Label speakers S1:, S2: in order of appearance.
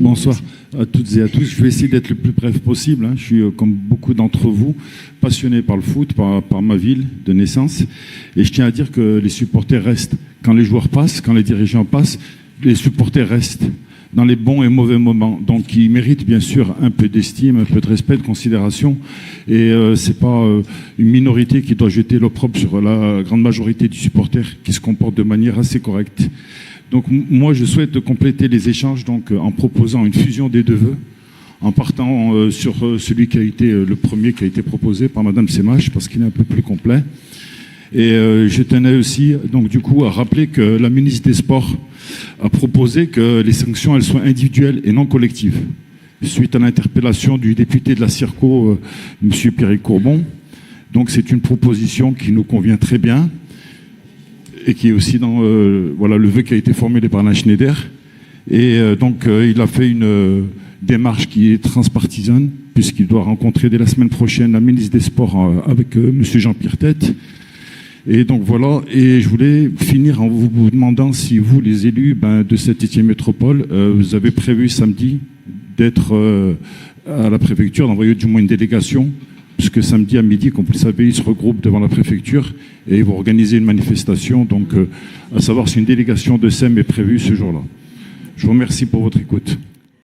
S1: Bonsoir à toutes et à tous. Je vais essayer d'être le plus bref possible. Je suis, comme beaucoup d'entre vous, passionné par le foot, par ma ville de naissance. Et je tiens à dire que les supporters restent. Quand les joueurs passent, quand les dirigeants passent, les supporters restent dans les bons et mauvais moments. Donc ils méritent bien sûr un peu d'estime, un peu de respect, de considération. Et c'est pas une minorité qui doit jeter l'opprobre sur la grande majorité du supporter qui se comporte de manière assez correcte. Donc moi je souhaite compléter les échanges donc, en proposant une fusion des deux vœux, en partant sur celui qui a été le premier qui a été proposé par Madame Semache, parce qu'il est un peu plus complet. Et je tenais aussi donc du coup à rappeler que la ministre des Sports a proposé que les sanctions elles soient individuelles et non collectives, suite à l'interpellation du député de la Circo, Monsieur Pierre Courbon. Donc c'est une proposition qui nous convient très bien et qui est aussi dans voilà, le vœu qui a été formulé par Alain Schneider. Et donc il a fait une démarche qui est transpartisane, puisqu'il doit rencontrer dès la semaine prochaine la ministre des Sports avec Monsieur Jean-Pierre Tête. Et donc voilà, et je voulais finir en vous demandant si vous, les élus de Saint-Étienne Métropole, vous avez prévu samedi d'être à la préfecture, d'envoyer du moins une délégation, puisque samedi à midi, comme vous le savez, ils se regroupent devant la préfecture et ils vont organiser une manifestation, donc à savoir si une délégation de SEM est prévue ce jour-là. Je vous remercie pour votre écoute.